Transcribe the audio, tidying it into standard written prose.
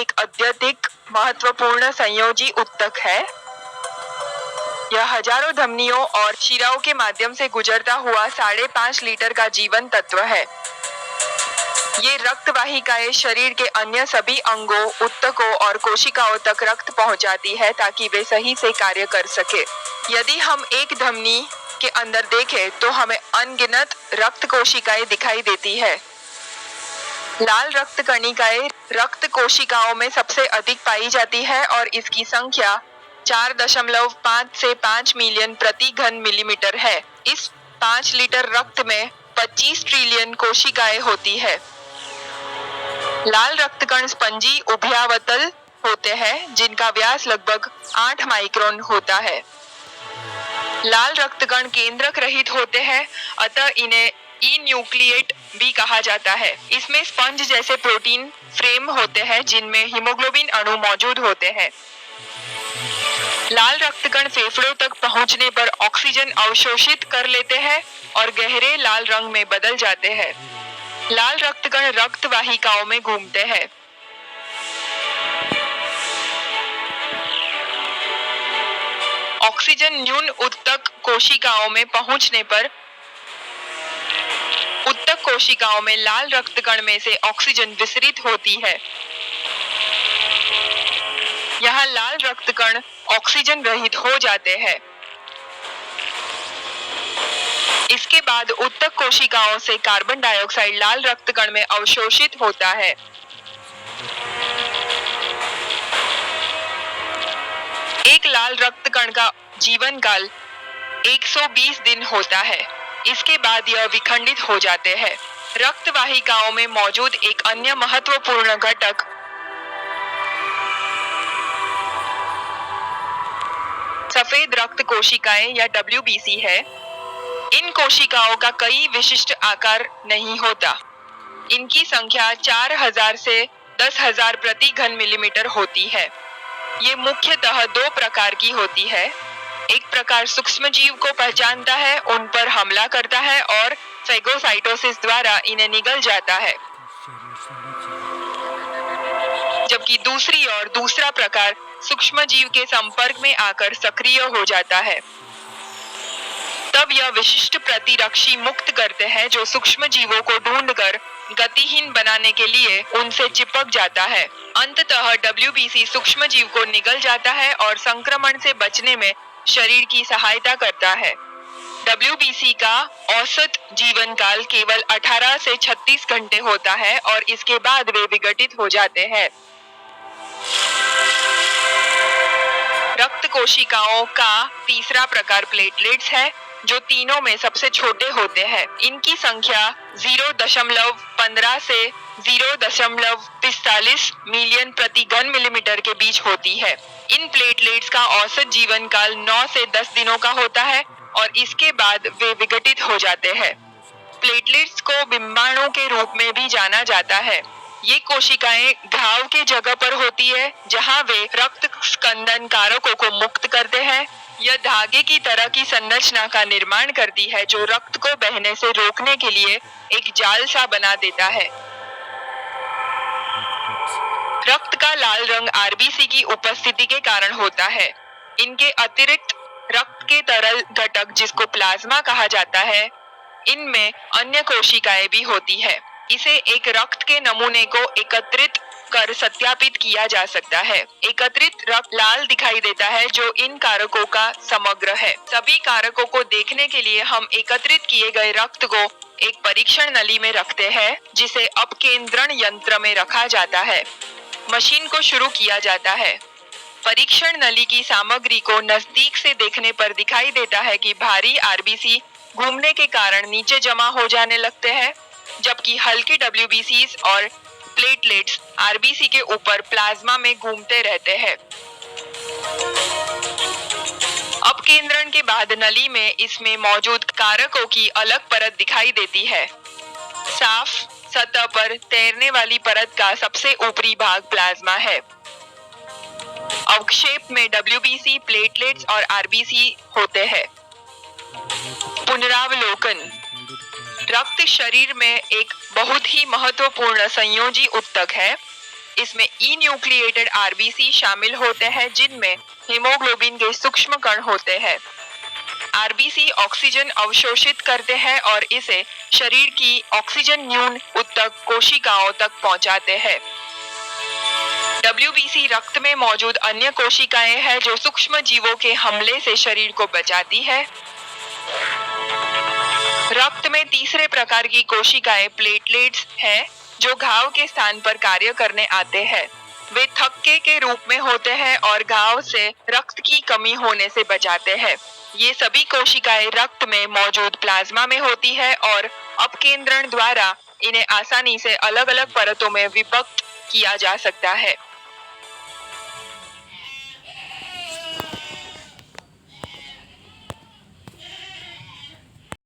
एक अत्यधिक महत्वपूर्ण संयोजी ऊतक है। यह हजारों धमनियों और शिराओं के माध्यम से गुजरता हुआ 5.5 लीटर का जीवन तत्व है। ये रक्त वाहिकाएं शरीर के अन्य सभी अंगों, ऊतकों और कोशिकाओं तक रक्त पहुंचाती है ताकि वे सही से कार्य कर सके। यदि हम एक धमनी के अंदर देखें तो हमें अनगिनत रक्त कोशिकाएं दिखाई देती है। लाल रक्त कणिकाएं रक्त कोशिकाओं में सबसे अधिक पाई जाती है और इसकी संख्या 4.5 से 5 मिलियन प्रति घन मिलीमीटर है। इस 5 लीटर रक्त में 25 ट्रिलियन कोशिकाएं होती है। लाल रक्त कण स्पंजी उभयावतल होते हैं जिनका व्यास लगभग 8 माइक्रोन होता है। लाल रक्त कण केंद्रक रहित होते हैं, अतः इन्हें ई-न्यूक्लिएट भी कहा जाता है। इसमें स्पंज जैसे प्रोटीन फ्रेम होते हैं जिनमें हीमोग्लोबिन अणु मौजूद होते हैं। लाल रक्त कण फेफड़ों तक पहुंचने पर ऑक्सीजन अवशोषित कर लेते हैं और गहरे लाल रंग में बदल जाते हैं। लाल रक्त कण रक्त वाहिकाओं में घूमते हैं। ऑक्सीजन न्यून ऊतक कोशिकाओं में पहुंचने पर ऊतक कोशिकाओं में लाल रक्त कण में से ऑक्सीजन विसरित होती है। यहाँ लाल रक्त कण ऑक्सीजन रहित हो जाते हैं। इसके बाद ऊतक कोशिकाओं से कार्बन डाइऑक्साइड लाल रक्त कण में अवशोषित होता है। एक लाल रक्त कण का जीवन काल 120 दिन होता है। इसके बाद यह विखंडित हो जाते हैं। रक्त वाहिकाओं में मौजूद एक अन्य महत्वपूर्ण घटक सफेद रक्त कोशिकाएं या WBC है। इन कोशिकाओं का कई विशिष्ट आकार नहीं होता। इनकी संख्या 4000 से 10,000 प्रति घन मिलीमीटर होती है। ये मुख्यतः 2 प्रकार की होती है। एक प्रकार सूक्ष्म जीव को पहचानता है, उन पर हमला करता है और फेगोसाइटोसिस द्वारा इन्हें निगल जाता है, जबकि दूसरा प्रकार सूक्ष्म जीव के संपर्क में आकर सक्रिय हो जाता है। तब यह विशिष्ट प्रतिरक्षी मुक्त करते हैं जो सूक्ष्म जीवों को ढूंढकर गतिहीन बनाने के लिए उनसे चिपक जाता है। अंततः WBC सूक्ष्म जीव को निगल जाता है और संक्रमण से बचने में शरीर की सहायता करता है। WBC का औसत जीवन काल केवल 18 से 36 घंटे होता है और इसके बाद वे विघटित हो जाते हैं। रक्त कोशिकाओं का तीसरा प्रकार प्लेटलेट्स है, जो तीनों में सबसे छोटे होते हैं। इनकी संख्या 0.15 से 0.45 मिलियन प्रति घन मिलीमीटर के बीच होती है। इन प्लेटलेट्स का औसत जीवन काल 9 से 10 दिनों का होता है और इसके बाद वे विघटित हो जाते हैं। प्लेटलेट्स को बिंबाणु के रूप में भी जाना जाता है। ये कोशिकाएं घाव के जगह पर होती है जहां वे रक्त स्कंदन कारकों को मुक्त करते हैं। यह धागे की तरह की संरचना का निर्माण करती है जो रक्त को बहने से रोकने के लिए एक जाल सा बना देता है। रक्त का लाल रंग RBC की उपस्थिति के कारण होता है। इनके अतिरिक्त रक्त के तरल घटक जिसको प्लाज्मा कहा जाता है, इनमें अन्य कोशिकाएं भी होती है। इसे एक रक्त के नमूने को एकत्रित कर सत्यापित किया जा सकता है। एकत्रित रक्त लाल दिखाई देता है जो इन कारकों का समग्र है। सभी कारकों को देखने के लिए हम एकत्रित किए गए रक्त को एक परीक्षण नली में रखते हैं जिसे अपकेंद्रण यंत्र में रखा जाता है। मशीन को शुरू किया जाता है। परीक्षण नली की सामग्री को नजदीक से देखने पर दिखाई देता है कि भारी RBC घूमने के कारण नीचे जमा हो जाने लगते हैं, जबकि हल्के WBCs और प्लेटलेट्स RBC के ऊपर प्लाज्मा में घूमते रहते हैं। अपकेंद्रण के बाद नली में इसमें मौजूद कारकों की अलग परत दिखाई देती है। साफ सतह पर तैरने वाली परत का सबसे ऊपरी भाग प्लाज्मा है। अवक्षेप में WBC, प्लेटलेट्स और RBC होते हैं। पुनरावलोकन। रक्त शरीर में एक बहुत ही महत्वपूर्ण संयोजी ऊतक है। इसमें ई न्यूक्लिएटेड आरबीसी शामिल होते हैं जिनमें हीमोग्लोबिन के सूक्ष्म कण होते हैं। आरबीसी ऑक्सीजन अवशोषित करते हैं और इसे शरीर की ऑक्सीजन न्यून उत्तक कोशिकाओं तक पहुंचाते हैं। डब्ल्यूबीसी रक्त में मौजूद अन्य कोशिकाएं हैं जो सूक्ष्म जीवों के हमले से शरीर को बचाती है। रक्त में तीसरे प्रकार की कोशिकाएं प्लेटलेट्स हैं जो घाव के स्थान पर कार्य करने आते हैं। वे थक्के के रूप में होते हैं और घाव से रक्त की कमी होने से बचाते हैं। ये सभी कोशिकाएं रक्त में मौजूद प्लाज्मा में होती है और अपकेंद्रण द्वारा इन्हें आसानी से अलग अलग परतों में विभक्त किया जा सकता है।